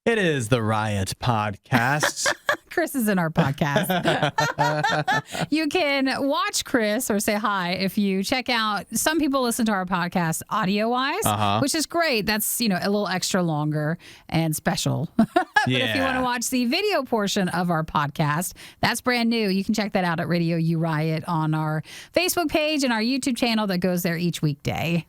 It is the Riot Podcast. Chris is in our podcast. You can watch Chris or say hi if you check out. Some people listen to our podcast audio-wise, which is great. That's, a little extra longer and special. But if you want to watch the video portion of our podcast, that's brand new. You can check that out at RadioU Riot on our Facebook page and our YouTube channel that goes there each weekday.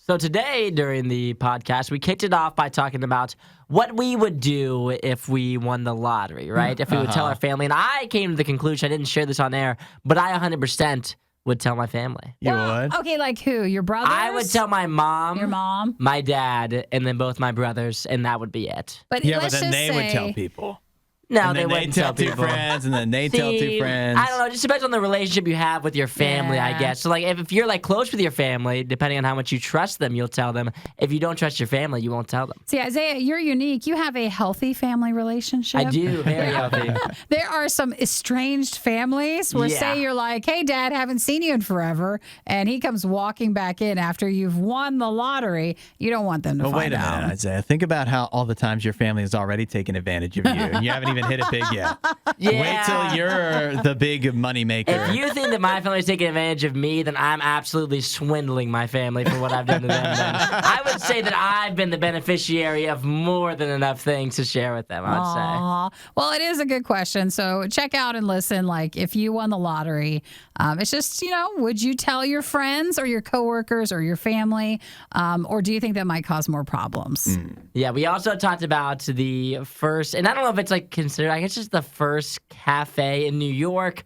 So today, during the podcast, we kicked it off by talking about what we would do if we won the lottery, right? If we would tell our family. And I came to the conclusion, I didn't share this on air, but I 100% would tell my family. You would? Okay, like who? Your brothers? I would tell my mom, your mom, my dad, and then both my brothers, and that would be it. But but then they would tell people. No, and they wouldn't tell two people. friends, and then they tell two friends. I don't know. It just depends on the relationship you have with your family, I guess. So, like, if you're, close with your family, depending on how much you trust them, you'll tell them. If you don't trust your family, you won't tell them. See, Isaiah, you're unique. You have a healthy family relationship. I do. Very healthy. There are some estranged families where, say, you're like, hey, Dad, haven't seen you in forever, and he comes walking back in after you've won the lottery. You don't want them to find out. Wait a minute, Isaiah. Think about how all the times your family has already taken advantage of you, and you haven't even hit it big yet. Yeah. Wait till you're the big money maker. If you think that my family's taking advantage of me, then I'm absolutely swindling my family for what I've done to them. Then I would say that I've been the beneficiary of more than enough things to share with them, I would say. Well, it is a good question. So check out and listen. Like, if you won the lottery, it's just, would you tell your friends or your coworkers or your family? Or do you think that might cause more problems? Yeah, we also talked about the first, and I don't know if it's considered, I guess it's the first cafe in New York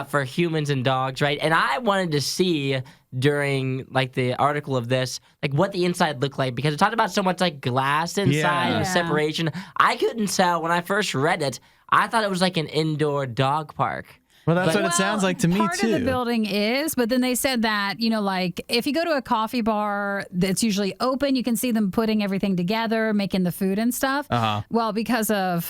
for humans and dogs, right? And I wanted to see during the article of this, what the inside looked like, because it talked about so much glass inside and separation. I couldn't tell when I first read it. I thought it was like an indoor dog park. Well, that's what it sounds like to me, too. Part of the building is, but then they said that, if you go to a coffee bar that's usually open, you can see them putting everything together, making the food and stuff. Well, because of,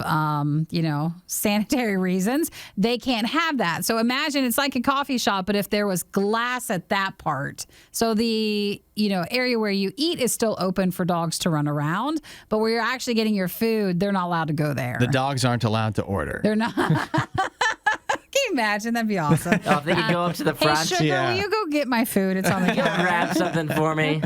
sanitary reasons, they can't have that. So imagine it's like a coffee shop, but if there was glass at that part. So the, area where you eat is still open for dogs to run around, but where you're actually getting your food, they're not allowed to go there. The dogs aren't allowed to order. They're not. Can you imagine? That'd be awesome. If they could go up to the front. Hey, Sugar, will you go get my food? It's on the counter. Grab something for me.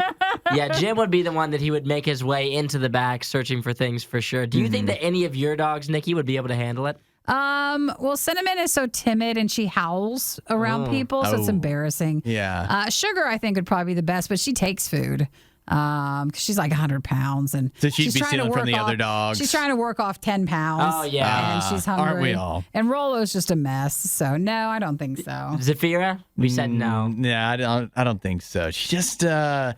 Yeah, Jim would be the one that he would make his way into the back searching for things for sure. Do you think that any of your dogs, Nikki, would be able to handle it? Well, Cinnamon is so timid and she howls around people, so it's embarrassing. Yeah. Sugar, I think, would probably be the best, but she takes food. Because she's 100 pounds. And so she'd be stealing from the other dogs. She's trying to work off 10 pounds. Oh, yeah. And she's hungry. Aren't we all? And Rolo's just a mess. So, no, I don't think so. Zafira? We said no. Yeah, I don't think so. She's just a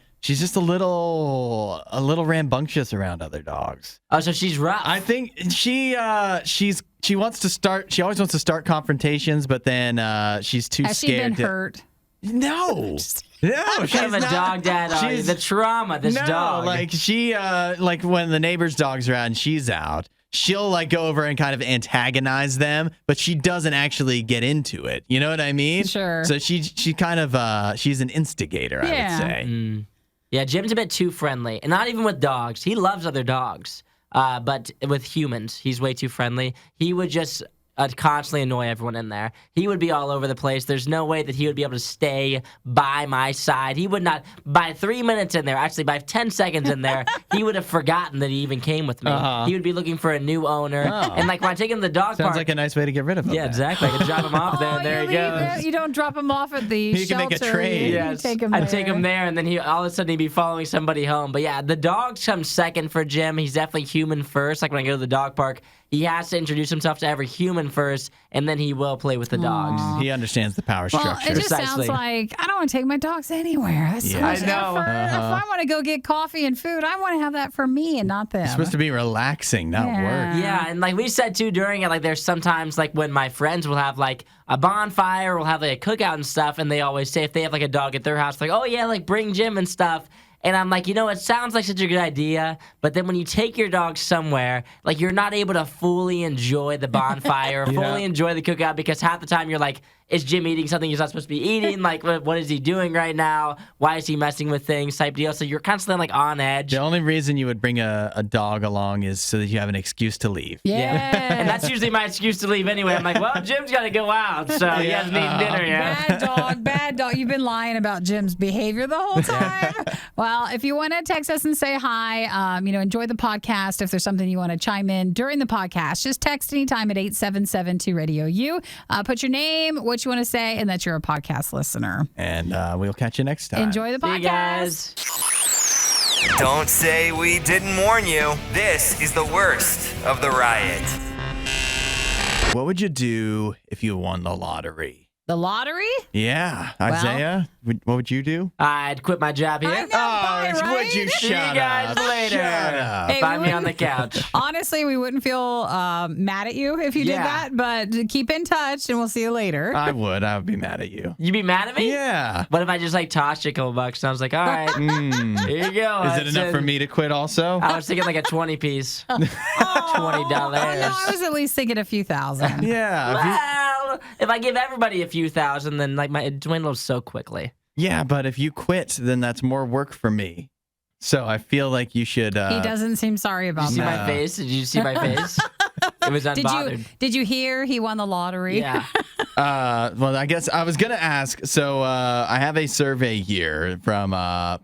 little rambunctious around other dogs. Oh, so she's rough. I think she always wants to start confrontations, but then she's too Has scared. Has she been hurt? No. No, she's she's kind of a dog dad. The trauma, this dog. She when the neighbor's dogs are out and she's out, she'll go over and kind of antagonize them, but she doesn't actually get into it. You know what I mean? Sure. So she kind of she's an instigator, I would say. Yeah, Jim's a bit too friendly, and not even with dogs. He loves other dogs, but with humans, he's way too friendly. He would just constantly annoy everyone in there. He would be all over the place. There's no way that he would be able to stay by my side. He would not, by 3 minutes in there, actually by 10 seconds in there, he would have forgotten that he even came with me. He would be looking for a new owner. And when I take him to the dog park. Sounds like a nice way to get rid of him. Yeah, exactly. I could drop him off there, and there he goes. You don't drop him off at the you shelter. You can make a trade. Yes. I'd take him there, and then all of a sudden he'd be following somebody home. But yeah, the dogs come second for Jim. He's definitely human first. Like when I go to the dog park, he has to introduce himself to every human first, and then he will play with the dogs. He understands the power structure. It just sounds like, I don't want to take my dogs anywhere. That's so much effort. If I want to go get coffee and food, I want to have that for me and not them. It's supposed to be relaxing, not work. Yeah, and we said, too, during it, there's sometimes, when my friends will have, a bonfire, we'll have, a cookout and stuff, and they always say if they have, a dog at their house, oh, yeah, bring Jim and stuff. And I'm like, it sounds like such a good idea, but then when you take your dog somewhere, you're not able to fully enjoy the bonfire, fully enjoy the cookout, because half the time you're is Jim eating something he's not supposed to be eating? Like, what is he doing right now? Why is he messing with things? Type deal. So you're constantly like on edge. The only reason you would bring a dog along is so that you have an excuse to leave. Yeah. And that's usually my excuse to leave anyway. I'm like, well, Jim's got to go out, so he hasn't eaten dinner yet. Bad dog. You've been lying about Jim's behavior the whole time. Well, if you want to text us and say hi, enjoy the podcast. If there's something you want to chime in during the podcast, just text anytime at 877-2-RADIO-U. Put your name, what you want to say, and that you're a podcast listener. And we'll catch you next time. Enjoy the podcast. See you guys. Don't say we didn't warn you. This is the worst of the riot. What would you do if you won the lottery? The lottery? Yeah. Isaiah, what would you do? I'd quit my job here. I know, bye, right? Would you See you shut guys up? later. Shut up. Hey, Find we me on the couch. Honestly, we wouldn't feel mad at you if you did Yeah. that, but keep in touch and we'll see you later. I would be mad at you. You be mad at me? Yeah. What if I just like tossed you a couple bucks and I was like, all right, here you go. Is it enough for me to quit also? I was thinking like a 20 piece. $20. Oh, no, I was at least thinking a few thousand. Yeah. Well, if I give everybody a few thousand, then like it dwindles so quickly. Yeah, but if you quit, then that's more work for me. So I feel like you should. He doesn't seem sorry about Did you see that. my face? Did you see my face? It was unbothered. Did you hear he won the lottery? Yeah. Well, I guess I was going to ask. So I have a survey here from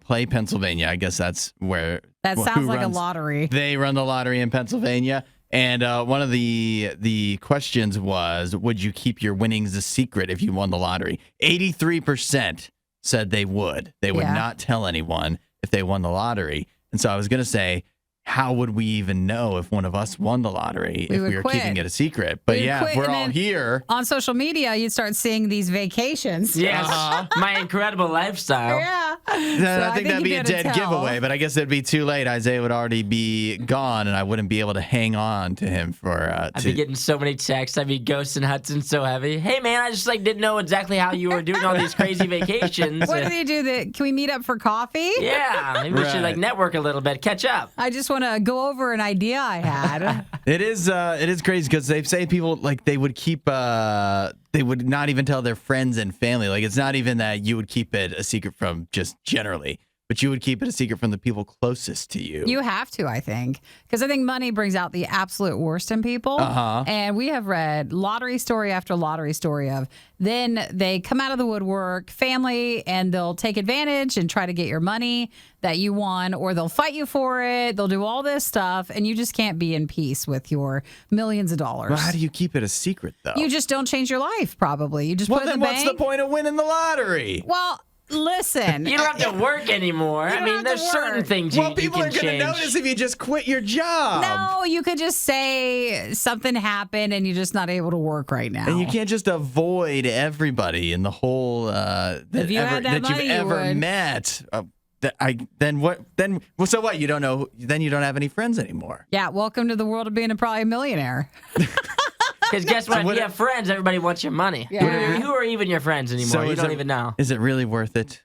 Play, Pennsylvania. I guess that's where. That who sounds like a runs- lottery. They run the lottery in Pennsylvania. And one of the questions was, would you keep your winnings a secret if you won the lottery? 83% said they would. They would Yeah. not tell anyone if they won the lottery. And so I was going to say, how would we even know if one of us won the lottery if would we were quit. keeping it a secret? But We would yeah, quit if we're and all then- here. On social media, you'd start seeing these vacations. Yes. My incredible lifestyle. Yeah. Then So I think that'd you'd be a able to dead tell. giveaway, but I guess it'd be too late. Isaiah would already be gone, and I wouldn't be able to hang on to him for. I'd be getting so many texts. I'd be ghosting Hudson so heavy. Hey man, I just like didn't know exactly how you were doing all these crazy vacations. What did he do? Can we meet up for coffee? Yeah, maybe we should like Right. network a little bit, catch up. I just want to go over an idea I had. It is crazy because they say people like they would keep they would not even tell their friends and family. Like it's not even that you would keep it a secret from just generally, but you would keep it a secret from the people closest to you. You have to, I think, because I think money brings out the absolute worst in people. Uh-huh. And we have read lottery story after lottery story of then they come out of the woodwork, family, and they'll take advantage and try to get your money that you won, or they'll fight you for it. They'll do all this stuff, and you just can't be in peace with your millions of dollars. Well, how do you keep it a secret though? You just don't change your life, probably. You just well, put it in then the what's bank. the point of winning the lottery? Well, listen. You don't have to work anymore. I don't mean, have there's to certain work. things Well, you people can are going change. to notice if you just quit your job. No, you could just say something happened and you're just not able to work right now. And you can't just avoid everybody in the whole If you had that you've money, you ever would. met. So what? You don't know. Then you don't have any friends anymore. Yeah, welcome to the world of being probably a millionaire. Because guess what? If Would you it- have friends, everybody wants your money. Yeah. Who are even your friends anymore? You is don't it- even know. Is it really worth it?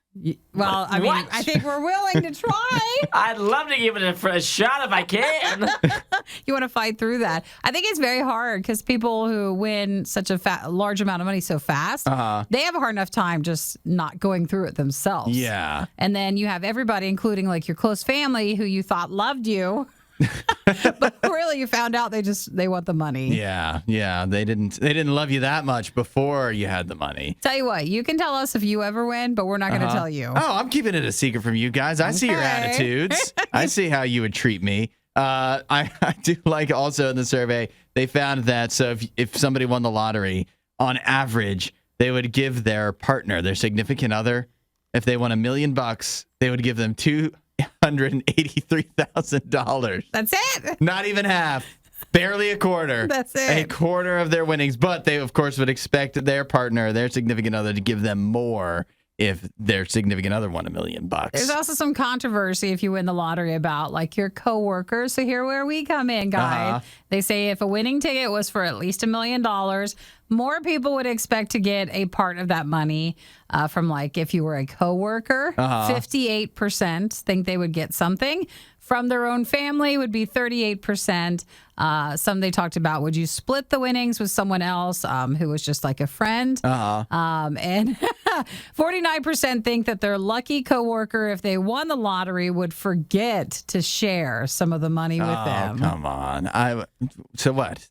Well, I mean, What? I think we're willing to try. I'd love to give it a shot if I can. You want to fight through that. I think it's very hard because people who win such a large amount of money so fast, they have a hard enough time just not going through it themselves. Yeah. And then you have everybody, including like your close family who you thought loved you. But really you found out they want the money. Yeah. They didn't love you that much before you had the money. Tell you what, you can tell us if you ever win, but we're not going to tell you. Oh, I'm keeping it a secret from you guys. I see your Okay. attitudes. I see how you would treat me. I do like also in the survey, they found that so if somebody won the lottery, on average, they would give their partner, their significant other, if they won $1 million, they would give them $283,000. That's it. Not even half. Barely a quarter. That's it. A quarter of their winnings. But they, of course, would expect their partner, their significant other, to give them more if their significant other won $1 million. There's also some controversy if you win the lottery about like your coworkers. So here where we come in, guys. They say if a winning ticket was for at least $1 million, more people would expect to get a part of that money from like if you were a coworker. 58% think they would get something from their own family would be 38%. Some they talked about, would you split the winnings with someone else who was just like a friend? And 49% think that their lucky coworker, if they won the lottery, would forget to share some of the money with them. Come on. So what?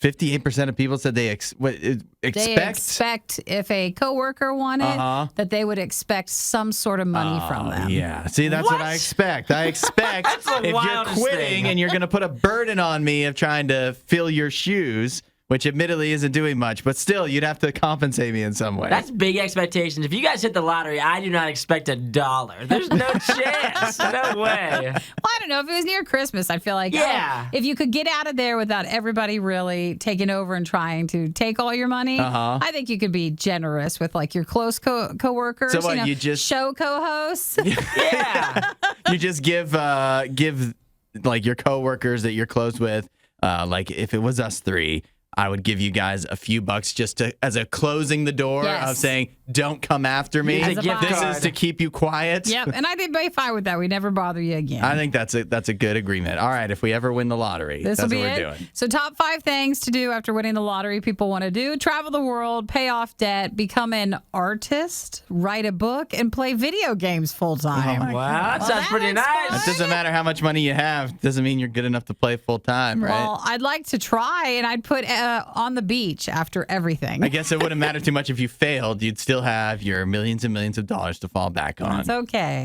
58% of people said they expect. They expect if a coworker won it, that they would expect some sort of money from them. Yeah. See, that's what I expect. I expect if you're quitting and you're going to put a burden on me of trying to fill your shoes, which admittedly isn't doing much, but still, you'd have to compensate me in some way. That's big expectations. If you guys hit the lottery, I do not expect $1. There's no chance. No way. Well, I don't know. If it was near Christmas, I feel like, Yeah. if you could get out of there without everybody really taking over and trying to take all your money, I think you could be generous with like your close coworkers. So what, you just show co-hosts? Yeah. you just give like your coworkers that you're close with, like if it was us three, I would give you guys a few bucks just as a closing the door of saying, don't come after me. As a gift This card. is to keep you quiet. Yep, and I think they'd be fine with that. We never bother you again. I think that's a good agreement. All right, if we ever win the lottery, This will that's be what we're it. doing. So top 5 things to do after winning the lottery people want to do: travel the world, pay off debt, become an artist, write a book, and play video games full time. Wow, that sounds that pretty looks nice. fun. It doesn't matter how much money you have. Doesn't mean you're good enough to play full time, right? Well, I'd like to try, and I'd put on the beach after everything. I guess it wouldn't matter too much if you failed. You'd still have your millions and millions of dollars to fall back on. It's okay.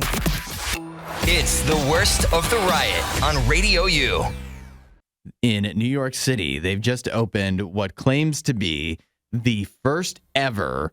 It's the worst of the riot on Radio U. In New York City, they've just opened what claims to be the first ever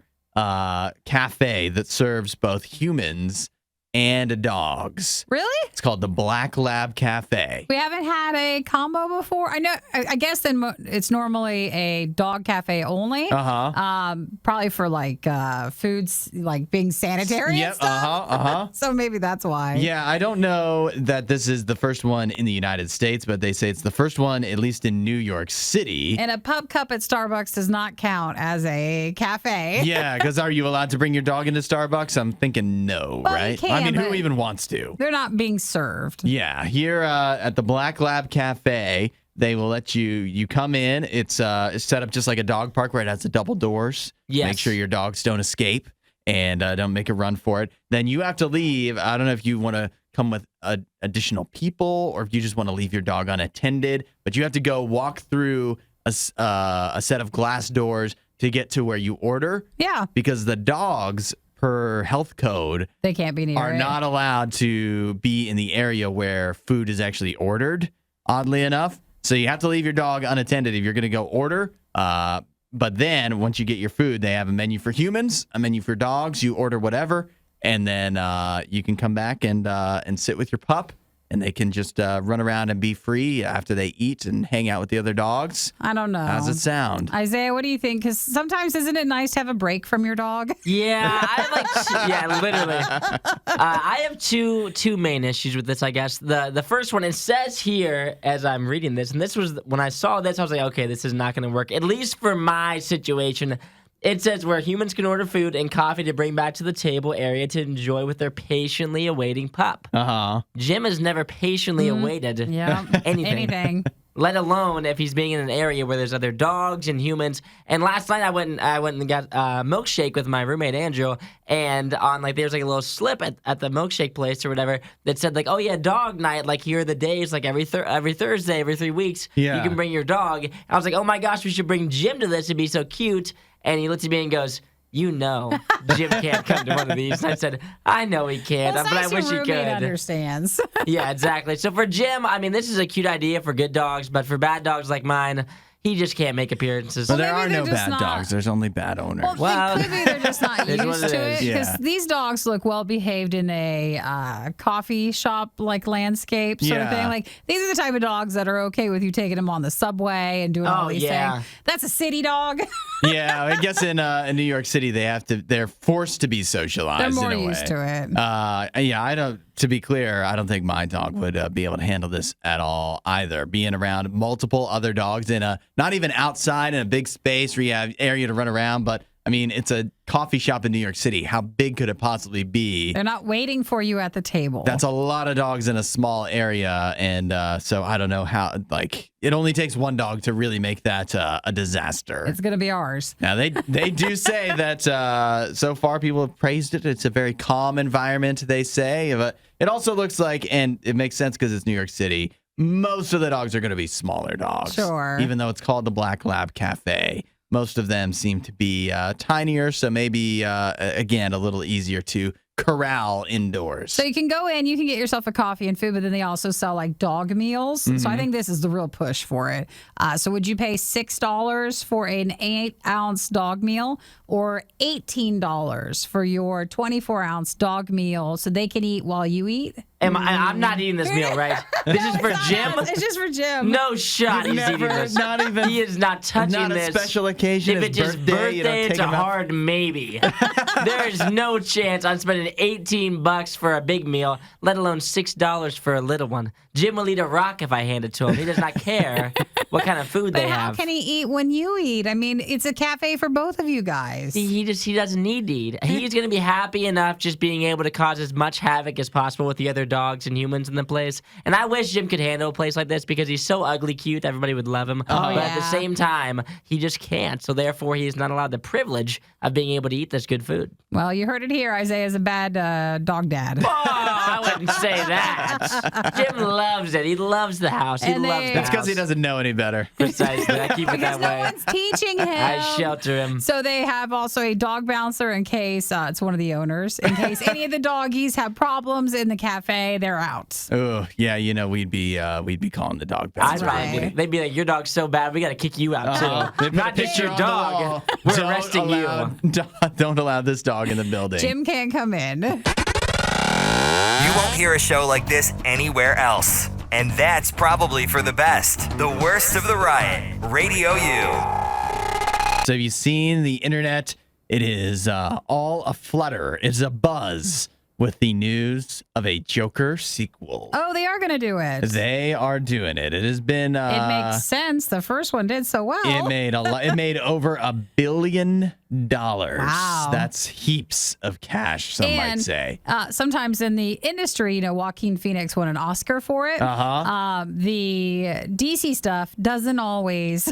cafe that serves both humans and dogs. Really? It's called the Black Lab Cafe. We haven't had a combo before. I know. I guess then it's normally a dog cafe only. Probably for like foods, like being sanitary and Yep. stuff. So maybe that's why. Yeah, I don't know that this is the first one in the United States, but they say it's the first one, at least in New York City. And a pub cup at Starbucks does not count as a cafe. Yeah, because are you allowed to bring your dog into Starbucks? I'm thinking no, Well, you right? can, I mean, who but- even wants to? They're not being served. Yeah, here at the Black Lab Cafe, they will let you come in. It's set up just like a dog park where it has the double doors. Yes. Make sure your dogs don't escape and don't make a run for it. Then you have to leave. I don't know if you want to come with additional people or if you just want to leave your dog unattended, but you have to go walk through a set of glass doors to get to where you order. Yeah. Because the dogs, per health code, They can't be near are it. not allowed to be in the area where food is actually ordered, oddly enough. So you have to leave your dog unattended if you're going to go order. But then once you get your food, they have a menu for humans, a menu for dogs. You order whatever, and then you can come back and sit with your pup, and they can just run around and be free after they eat and hang out with the other dogs. I don't know. How's it sound? Isaiah, what do you think? Because sometimes isn't it nice to have a break from your dog? Yeah, I have like yeah, literally. I have two main issues with this. I guess the first one, it says here as I'm reading this, and this was when I saw this, I was like, okay, this is not going to work. At least for my situation. It says where humans can order food and coffee to bring back to the table area to enjoy with their patiently awaiting pup. Jim has never patiently awaited Yeah. anything. Let alone if he's being in an area where there's other dogs and humans. And last night I went and got a milkshake with my roommate Andrew, and on like there's like a little slip at the milkshake place or whatever that said like, oh yeah, dog night. Like here are the days, like every Thursday, every 3 weeks, you can bring your dog. And I was like, oh my gosh, we should bring Jim to this. It'd be so cute. And he looks at me and goes, you know, Jim can't come to one of these. And I said, I know he can't, Well, it's but nice I wish your he roommate could. understands. Yeah, exactly. So for Jim, I mean, this is a cute idea for good dogs, but for bad dogs like mine, he just can't make appearances. Well, there maybe are they're no just bad not- dogs. There's only bad owners. Well, maybe they're just not It's what used it to is. it. Because Yeah. these dogs look well behaved in a coffee shop like landscape sort of Yeah. thing. Like these are the type of dogs that are okay with you taking them on the subway and doing all Oh, these yeah. things. That's a city dog. Yeah, I guess in New York City they're forced to be socialized. They're more in a way. used to it. Yeah, I don't. To be clear, I don't think my dog would be able to handle this at all either. Being around multiple other dogs in not even outside in a big space where you have area to run around, but I mean, it's a coffee shop in New York City. How big could it possibly be? They're not waiting for you at the table. That's a lot of dogs in a small area. And so I don't know how, it only takes one dog to really make that a disaster. It's going to be ours. Now, they do say that so far people have praised it. It's a very calm environment, they say. But it also looks like, and it makes sense because it's New York City, most of the dogs are going to be smaller dogs. Sure. Even though it's called the Black Lab Cafe. Most of them seem to be tinier, so maybe, again, a little easier to corral indoors. So you can go in, you can get yourself a coffee and food, but then they also sell like dog meals. So I think this is the real push for it. So would you pay $6 for an 8-ounce dog meal or $18 for your 24-ounce dog meal so they can eat while you eat? I'm not eating this meal, right? This is for Jim? It's just for Jim. No shot he's eating this. Not even. He is not touching Not this. a special occasion. If his it's his birthday, you it's a hard maybe. There is no chance I'm spending $18 for a big meal, let alone $6 for a little one. Jim will eat a rock if I hand it to him. He does not care what kind of food But they how have. can he eat when you eat? I mean, it's a cafe for both of you guys. He doesn't need to eat. He's gonna be happy enough just being able to cause as much havoc as possible with the other dogs and humans in the place. And I wish Jim could handle a place like this because he's so ugly cute, everybody would love him. But at the same time, he just can't. So therefore, he is not allowed the privilege of being able to eat this good food. Well, you heard it here. Isaiah's a bad dog dad. Oh, I wouldn't say that. Jim loves it. He loves the house. He And loves the It's because he house. doesn't know any better. Precisely. I keep it Because that no way. one's teaching him. I shelter him. So they have also a dog bouncer in case it's one of the owners. In case any of the doggies have problems in the cafe, they're out. Oh, yeah, we'd be calling the dog bouncer. They'd be like, your dog's so bad, we got to kick you out, too. They put Not a just picture your on the dog. wall. We're Don't arresting allow- Don't allow this dog in the building. Jim can't come in. You won't hear a show like this anywhere else. And that's probably for the best. The worst of the riot. Radio U. So have you seen the internet? It is all aflutter. It's a buzz with the news of a Joker sequel. Oh, they are going to do it. They are doing it. It has been. It makes sense. The first one did so well. It made a lot. It made over $1 billion. Wow. That's heaps of cash. Some might And, say. Sometimes in the industry, Joaquin Phoenix won an Oscar for it. The DC stuff doesn't always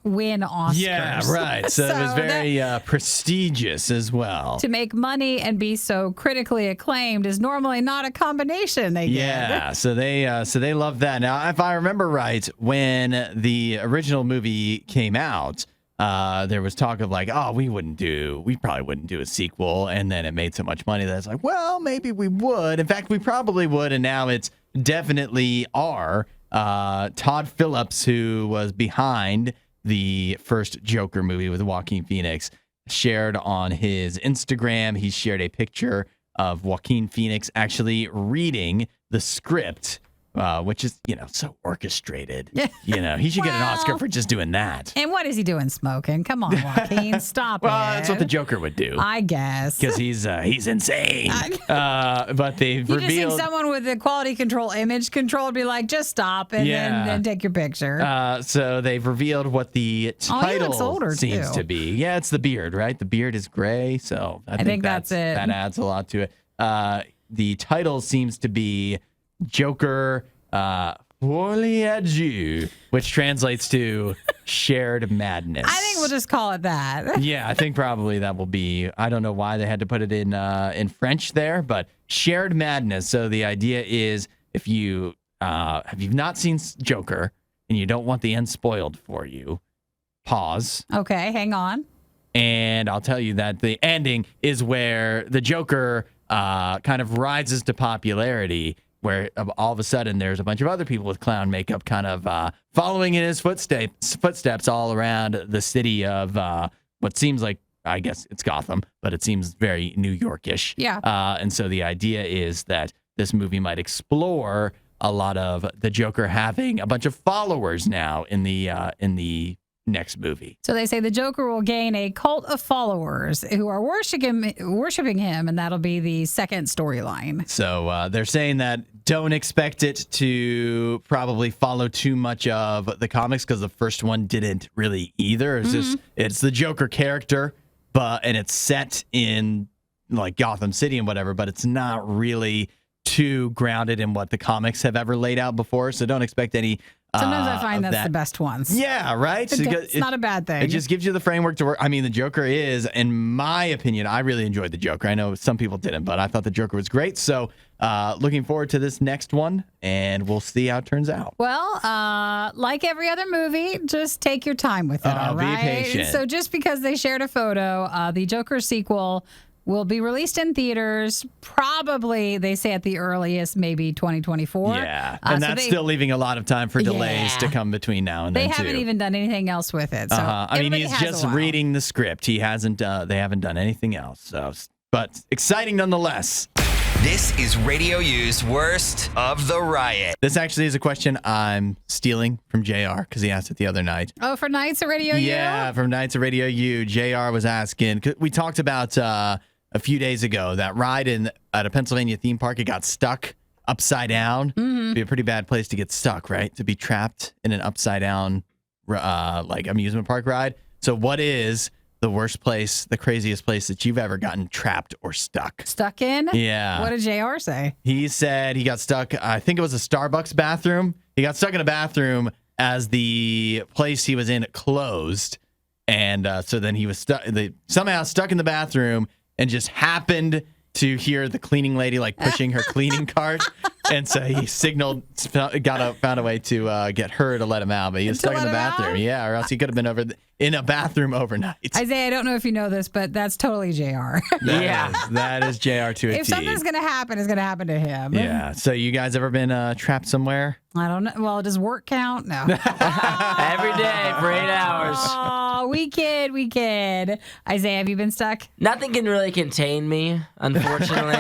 win Oscars. Yeah, right. So, it was very prestigious as well. To make money and be so critically acclaimed is normally not a combination they get. Yeah, so they love that. Now, if I remember right, when the original movie came out, there was talk of we probably wouldn't do a sequel, and then it made so much money that it's like, well, maybe we would. In fact, we probably would, and now it's definitely are. Todd Phillips, who was behind the first Joker movie with Joaquin Phoenix, shared on his Instagram. He shared a picture of Joaquin Phoenix actually reading the script, which is, so orchestrated. He should get an Oscar for just doing that. And what is he doing smoking? Come on, Joaquin, stop it. Well, that's what the Joker would do. I guess. Because he's insane. But they've You just think revealed. someone with the quality control, image control would be like, just stop and then take your picture. So they've revealed what the Oh, he title looks older, seems too. to be. Yeah, it's the beard, right? The beard is gray, so I think that's it. That adds a lot to it. The title seems to be Joker Folie, which translates to shared madness. I think we'll just call it that. Yeah, I think probably that will be. I don't know why they had to put it in French there, but shared madness. So the idea is, if you have not seen Joker and you don't want the end spoiled for you, pause. Okay, hang on. And I'll tell you that the ending is where the Joker kind of rises to popularity, where all of a sudden there's a bunch of other people with clown makeup kind of following in his footsteps all around the city of what seems like, I guess it's Gotham, but it seems very New York-ish. Yeah. And so the idea is that this movie might explore a lot of the Joker having a bunch of followers now in the next movie. So they say the Joker will gain a cult of followers who are worshiping him, and that'll be the second storyline. So they're saying that don't expect it to probably follow too much of the comics, because the first one didn't really either. It's just it's the Joker character, and it's set in like Gotham City and whatever, but it's not really too grounded in what the comics have ever laid out before. So don't expect any. Sometimes I find that's the best ones. Yeah, right? It's not a bad thing. It just gives you the framework to work. I mean, the Joker is, in my opinion, I really enjoyed the Joker. I know some people didn't, but I thought the Joker was great. So looking forward to this next one, and we'll see how it turns out. Well, like every other movie, just take your time with it, all right? Be patient. So just because they shared a photo, the Joker sequel will be released in theaters, probably, they say at the earliest, maybe 2024. Yeah, and that's still leaving a lot of time for delays to come between now and then, They haven't even done anything else with it. So I mean, he's just reading the script. He hasn't. They haven't done anything else. So, but exciting nonetheless. This is Radio U's Worst of the Riot. This actually is a question I'm stealing from JR because he asked it the other night. Oh, for Nights at Radio U? Yeah, from Nights at Radio U. JR was asking. We talked about a few days ago that ride at a Pennsylvania theme park. It got stuck upside down. It'd be a pretty bad place to get stuck, right? To be trapped in an upside down like amusement park ride. So what is the worst place, the craziest place that you've ever gotten trapped or stuck? Stuck in? Yeah. What did JR say? He said he got stuck, I think it was a Starbucks bathroom. He got stuck in a bathroom as the place he was in closed. And so then he was somehow stuck in the bathroom and just happened to hear the cleaning lady like pushing her cleaning cart. And so he found a way to get her to let him out. But he was stuck in the bathroom. Yeah, or else he could have been in a bathroom overnight. Isaiah, I don't know if you know this, but that's totally JR. That is JR to a T. If something's going to happen, it's going to happen to him. Yeah. So you guys ever been trapped somewhere? I don't know. Well, does work count? No. Every day for 8 hours. Oh, we kid. Isaiah, have you been stuck? Nothing can really contain me, unfortunately.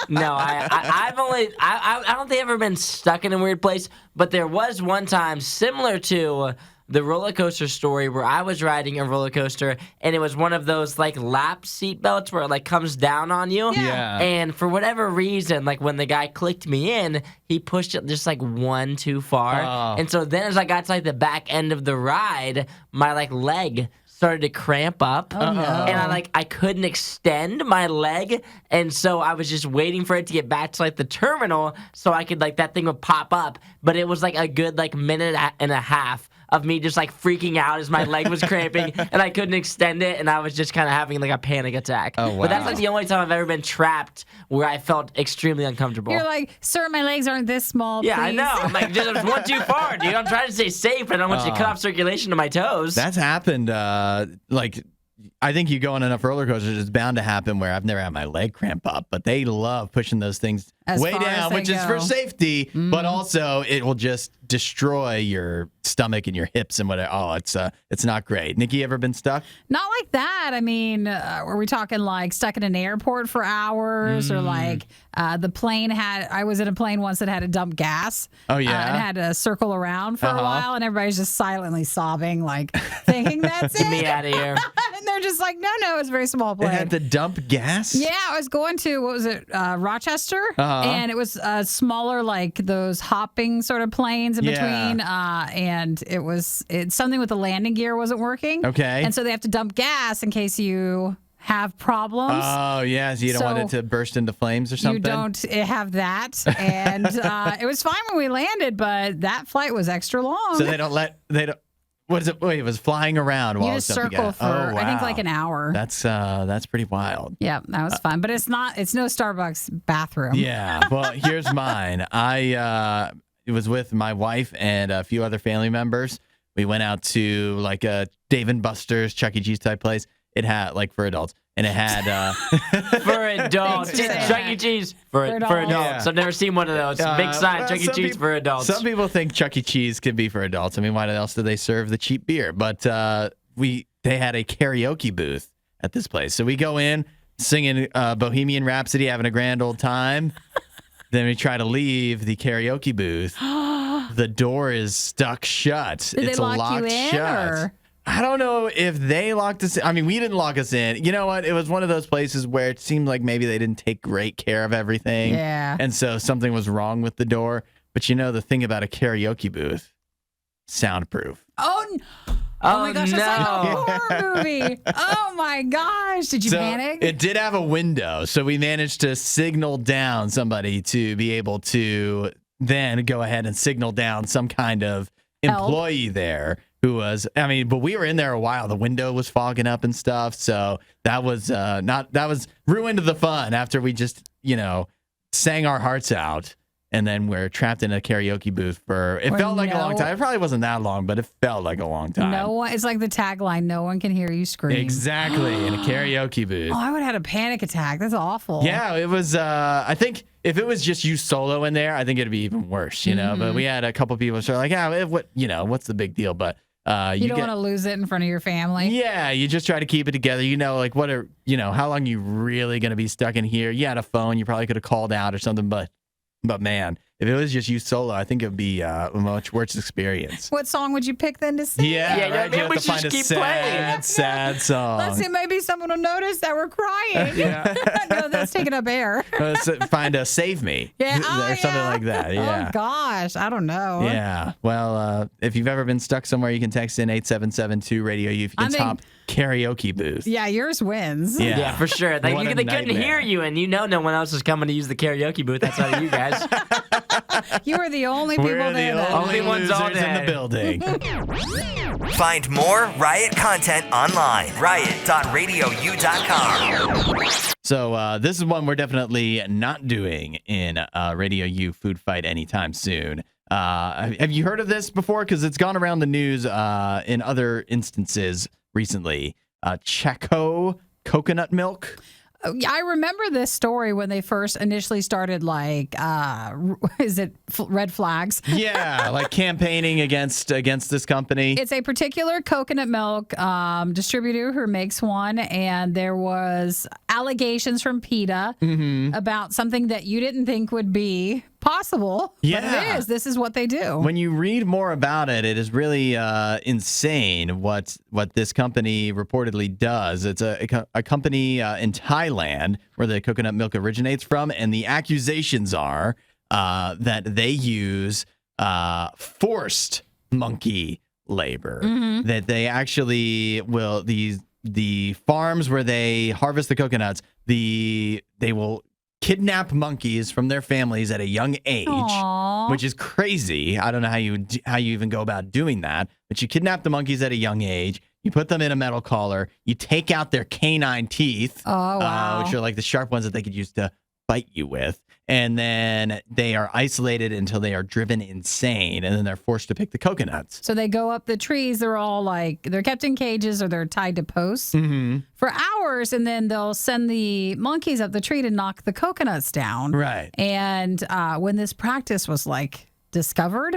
No, I don't think I've ever been stuck in a weird place, but there was one time similar to the roller coaster story where I was riding a roller coaster and it was one of those like lap seat belts where it like comes down on you. Yeah. And for whatever reason, like when the guy clicked me in, he pushed it just like one too far. Oh. And so then as I got to like the back end of the ride, my like leg started to cramp up. Oh, no. And I couldn't extend my leg. And so I was just waiting for it to get back to like the terminal so I could like that thing would pop up. But it was like a good like minute and a half of me just like freaking out as my leg was cramping and I couldn't extend it and I was just kind of having like a panic attack. Oh, wow. But that's like the only time I've ever been trapped where I felt extremely uncomfortable. You're like, sir, my legs aren't this small. Yeah, please. I know. I'm like, just one too far, dude. I'm trying to stay safe, but I don't want you to cut off circulation to my toes. That's happened. I think you go on enough roller coasters, it's bound to happen where I've never had my leg cramp up, but they love pushing those things As way far as down, they which is for go. safety, but also it will just destroy your stomach and your hips and whatever. Oh, it's not great. Nikki, ever been stuck? Not like that. I mean, were we talking like stuck in an airport for hours or like the plane I was in a plane once that had to dump gas. Oh, yeah? And had to circle around for a while and everybody's just silently sobbing, like thinking that's it. Get me out of here. And they're just like, no, it's a very small It plane. had to dump gas? Yeah, I was going to, what was it, Rochester? And it was smaller, like those hopping sort of planes in Yeah. between. And it's something with the landing gear wasn't working. Okay. And so they have to dump gas in case you have problems. Oh, yeah. So you don't want it to burst into flames or something? You don't have that. And it was fine when we landed, but that flight was extra long. So they don't. What is it? Wait, it was flying around while you it just was dumping circle gas. for, Oh, wow. I think, like an hour. That's pretty wild. Yeah, that was fun. But it's no Starbucks bathroom. Yeah. Well, here's mine. It was with my wife and a few other family members. We went out to like a Dave & Buster's, Chuck E. Cheese type place. It had like for adults, and it had For adults. Thanks for saying Chuck that. E. Cheese for adults. Yeah. I've never seen one of those. Big sign, well, Chuck E. some Cheese for adults. Some people think Chuck E. Cheese could be for adults. I mean, why else do they serve the cheap beer? But they had a karaoke booth at this place, so we go in singing Bohemian Rhapsody, having a grand old time. Then we try to leave the karaoke booth. The door is stuck shut. Did It's they lock locked you in, shut. or? I don't know if they locked us in. I mean, we didn't lock us in. You know what? It was one of those places where it seemed like maybe they didn't take great care of everything. Yeah. And so something was wrong with the door. But you know, the thing about a karaoke booth, soundproof. Oh, Oh my gosh, no. that's like a horror movie. Oh my gosh. Did you panic? It did have a window, so we managed to signal down somebody to be able to then go ahead and signal down some kind of employee there who was, but we were in there a while. The window was fogging up and stuff, so that was ruined the fun after we just, sang our hearts out. And then we're trapped in a karaoke booth felt like a long time. It probably wasn't that long, but it felt like a long time. No one. It's like the tagline, no one can hear you scream. Exactly, in a karaoke booth. Oh, I would have had a panic attack. That's awful. Yeah, it was, I think if it was just you solo in there, I think it'd be even worse, But we had a couple people who are like, what's the big deal? But you don't want to lose it in front of your family. Yeah, you just try to keep it together. How long are you really going to be stuck in here? You had a phone, you probably could have called out or something, but man, if it was just you solo, I think it would be a much worse experience. What song would you pick then to sing? Yeah, right? Maybe You we have to should find just a keep playing. sad song. Let's see, maybe someone will notice that we're crying. Yeah. No, that's taking up air. Let's find a Save Me. Yeah, or something like that. Yeah. Oh gosh, I don't know. Yeah. Well, if you've ever been stuck somewhere, you can text in 8772-RADIO-U if you can top karaoke booth. Yeah, yours wins. Yeah, for sure. They couldn't nightmare. hear you, and no one else is coming to use the karaoke booth outside of you guys. You were the only people We're there. the only ones all losers in the day. building. Find more Riot content online. Riot.radiou.com. So this is one we're definitely not doing in Radio U Food Fight anytime soon. Have you heard of this before? Because it's gone around the news in other instances recently. Chaco coconut milk. I remember this story when they first initially started, is it red flags? Yeah, like campaigning against this company. It's a particular coconut milk distributor who makes one, and there was allegations from PETA about something that you didn't think would be possible. Yeah. But it is. This is what they do. When you read more about it, it is really insane what this company reportedly does. It's a company in Thailand where the coconut milk originates from, and the accusations are that they use forced monkey labor. That they actually will the farms where they harvest the coconuts, they will kidnap monkeys from their families at a young age, Aww. which is crazy. I don't know how you even go about doing that, but you kidnap the monkeys at a young age. You put them in a metal collar. You take out their canine teeth, which are like the sharp ones that they could use to bite you with. And then they are isolated until they are driven insane, and then they're forced to pick the coconuts. So they go up the trees. They're all they're kept in cages or they're tied to posts for hours, and then they'll send the monkeys up the tree to knock the coconuts down. Right. And when this practice was discovered,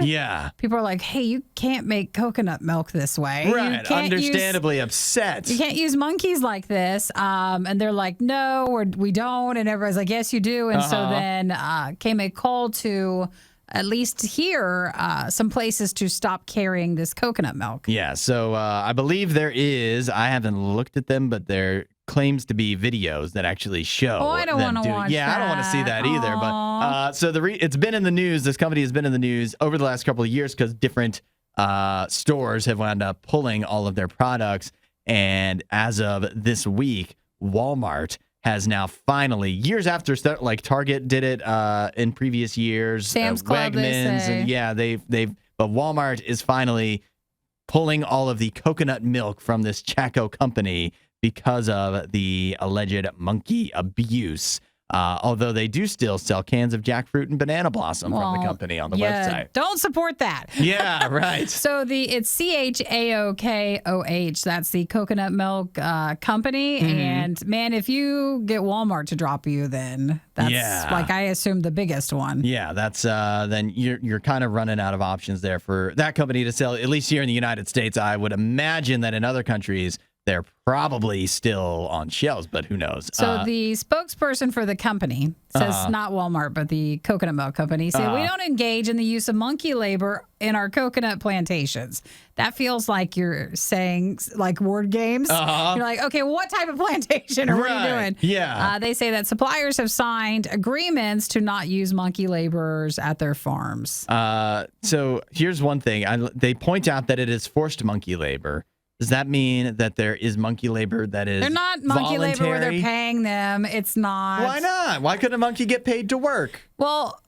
people are like, hey, you can't make coconut milk this way. Right. Understandably upset. You can't use monkeys like this. And they're like, no, we don't. And everybody's like, yes, you do. And so then came a call to at least here some places to stop carrying this coconut milk. Yeah. So I believe there is. I haven't looked at them, but there claims to be videos that actually show. Oh, I don't them want to do. watch Yeah, that. I don't want to see that either. But so it's been in the news. This company has been in the news over the last couple of years because different stores have wound up pulling all of their products. And as of this week, Walmart has now finally, years after Target did it in previous years, Sam's Club, they Wegmans, say. and but Walmart is finally pulling all of the coconut milk from this Chaco company because of the alleged monkey abuse. Although they do still sell cans of jackfruit and banana blossom from the company on the website. Don't support that. Yeah, right. So it's CHAOKOH. That's the coconut milk company. And man, if you get Walmart to drop you, then that's I assume the biggest one. Yeah, that's then you're kind of running out of options there for that company to sell. At least here in the United States, I would imagine that in other countries they're probably still on shelves, but who knows? So the spokesperson for the company says, not Walmart, but the coconut milk company, said, we don't engage in the use of monkey labor in our coconut plantations. That feels like you're saying word games. You're like, okay, what type of plantation or what are you doing? Yeah. They say that suppliers have signed agreements to not use monkey laborers at their farms. So here's one thing. They point out that it is forced monkey labor. does that mean that there is monkey labor that is They're not monkey labor where they're paying them. It's not. Why not? Why couldn't a monkey get paid to work? Well,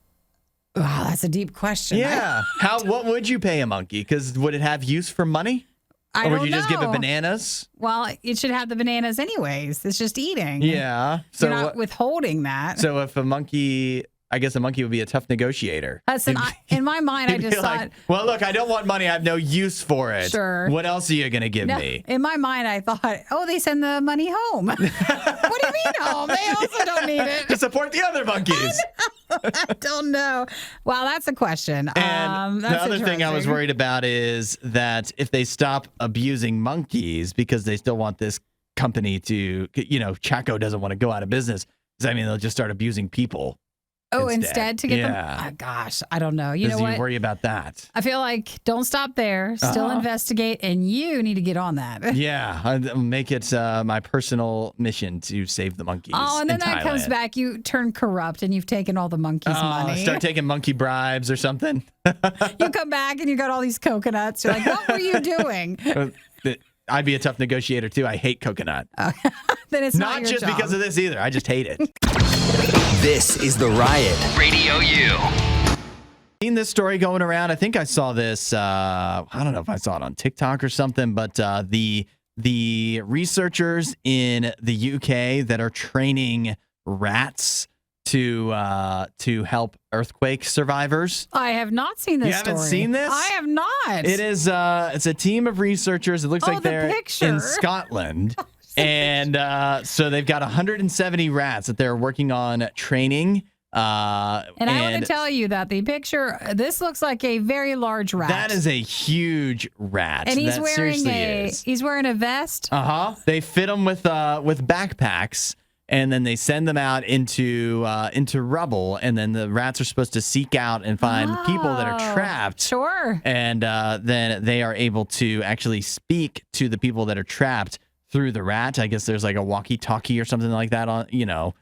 wow, that's a deep question. Yeah. What would you pay a monkey? Because would it have use for money? I Or would don't you just give it know. bananas? Well, it should have the bananas anyways. It's just eating. Yeah. You're not withholding that. So if a monkey, I guess a monkey would be a tough negotiator. Hudson, in my mind, I He'd just be thought. like, well, look, I don't want money. I have no use for it. Sure. What else are you going to give me? In my mind, I thought, oh, they send the money home. What do you mean home? They also don't need it. To support the other monkeys. I don't know. Wow, that's a question. And the that's other thing I was interesting. worried about is that if they stop abusing monkeys because they still want this company to, Chaco doesn't want to go out of business. Does that mean they'll just start abusing people? Oh, instead to get them? Yeah. Oh, gosh, I don't know. You know Do what? you worry about that? I feel like don't stop there. Still investigate, and you need to get on that. Yeah, I'll make it my personal mission to save the monkeys. Oh, and then in that comes Thailand. back. You turn corrupt, and you've taken all the monkeys' money. Start taking monkey bribes or something. You come back, and you got all these coconuts. You're like, what were you doing? I'd be a tough negotiator too. I hate coconut. Then it's not your just job. because of this either. I just hate it. This is The Riot. Radio U. Seen this story going around. I think I saw this. I don't know if I saw it on TikTok or something, but the researchers in the UK that are training rats to help earthquake survivors. I have not seen this You haven't story. seen this? I have not. It is it's a team of researchers. It looks like the they're picture. in Scotland. And so they've got 170 rats that they're working on training. And I want to tell you that the picture, this looks like a very large rat. That is a huge rat. And he's That wearing seriously is. he's wearing a vest. They fit them with backpacks, and then they send them out into rubble, and then the rats are supposed to seek out and find people that are trapped. Sure. And then they are able to actually speak to the people that are trapped through the rat. I guess there's like a walkie-talkie or something like that on,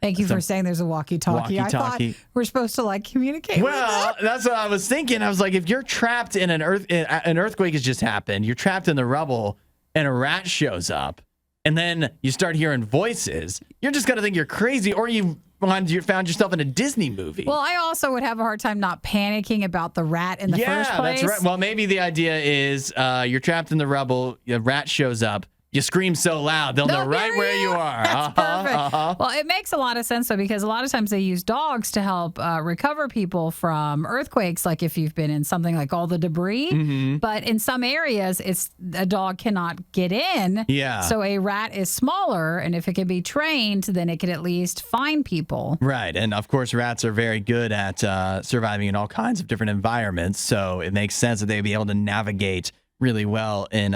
Thank you for saying there's a walkie-talkie. I thought Walkie-talkie. we're supposed to communicate with Well, that's what I was thinking. I was like, if you're trapped in an earthquake has just happened, you're trapped in the rubble, and a rat shows up, and then you start hearing voices, you're just gonna think you're crazy, or you found yourself in a Disney movie. Well, I also would have a hard time not panicking about the rat in the first place. That's right. Well, maybe the idea is you're trapped in the rubble, a rat shows up, you scream so loud, they'll know right where you are. That's perfect. Well, it makes a lot of sense, though, because a lot of times they use dogs to help recover people from earthquakes, like if you've been in something like all the debris. Mm-hmm. But in some areas, a dog cannot get in. Yeah. So a rat is smaller, and if it can be trained, then it could at least find people. Right. And of course, rats are very good at surviving in all kinds of different environments. So it makes sense that they'd be able to navigate really well in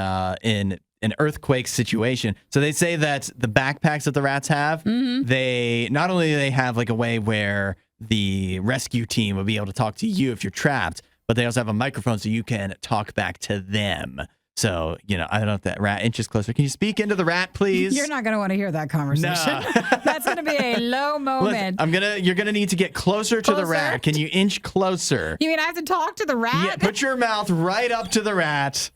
an earthquake situation. So they say that the backpacks that the rats have, they not only do they have like a way where the rescue team will be able to talk to you if you're trapped, but they also have a microphone so you can talk back to them. So, I don't know if that rat inches closer. Can you speak into the rat, please? You're not going to want to hear that conversation. No. That's going to be a low moment. Listen, you're gonna need to get closer to the rat. Can you inch closer? You mean I have to talk to the rat? Yeah, put your mouth right up to the rat.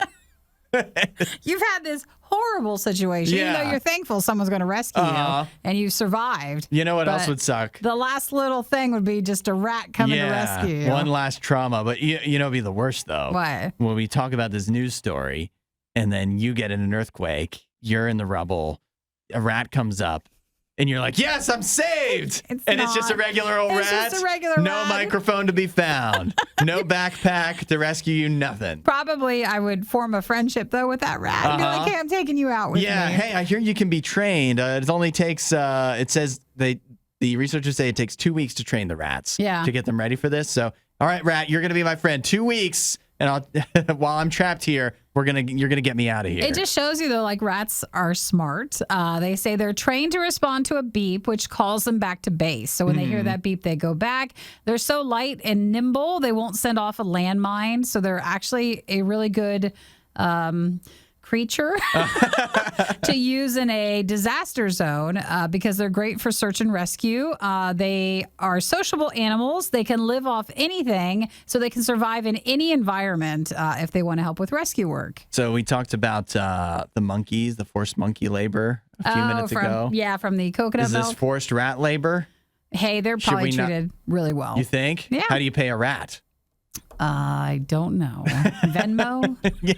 You've had this horrible situation, even though you're thankful someone's going to rescue you, and you survived. You know what else would suck? The last little thing would be just a rat coming to rescue you. One last trauma. But it'd be the worst, though. What? When we talk about this news story, and then you get in an earthquake, you're in the rubble, a rat comes up, and you're like, yes, I'm saved. It's just a regular old rat. It's just a regular no rat. microphone to be found. No backpack to rescue you, nothing. Probably I would form a friendship, though, with that rat. And be like, hey, I'm taking you out with me. Yeah, hey, I hear you can be trained. It only takes, it says the researchers say it takes 2 weeks to train the rats to get them ready for this. So, all right, rat, you're going to be my friend. 2 weeks. And while I'm trapped here, you're gonna get me out of here. It just shows you, though, rats are smart. They say they're trained to respond to a beep, which calls them back to base. So when they hear that beep, they go back. They're so light and nimble, they won't send off a landmine. So they're actually a really good creature to use in a disaster zone because they're great for search and rescue. They are sociable animals. They can live off anything, so they can survive in any environment if they want to help with rescue work. So we talked about the monkeys, the forced monkey labor a few minutes ago. Yeah, from the coconut Is this milk. forced rat labor? Hey, they're probably treated really well. You think? Yeah. How do you pay a rat? I don't know. Venmo? Yeah.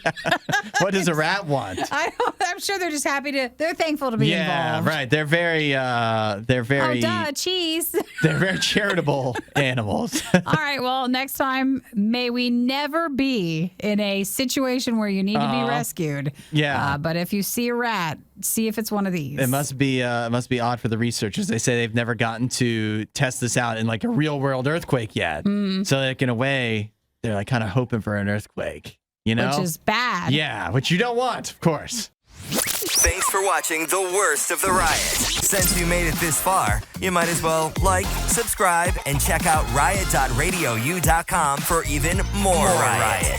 What does a rat want? I'm sure they're just happy they're thankful to be involved. Right. They're very, Oh, duh, cheese. they're very charitable animals. All right. Well, next time, may we never be in a situation where you need to be rescued. Yeah. But if you see a rat, see if it's one of these. It must be odd for the researchers. They say they've never gotten to test this out in like a real world earthquake yet. So like in a way, they're like kind of hoping for an earthquake, you know? Which is bad. Yeah, which you don't want, of course. Thanks for watching the worst of the riot. Since you made it this far, you might as well like, subscribe, and check out riot.radiou.com for even more riot.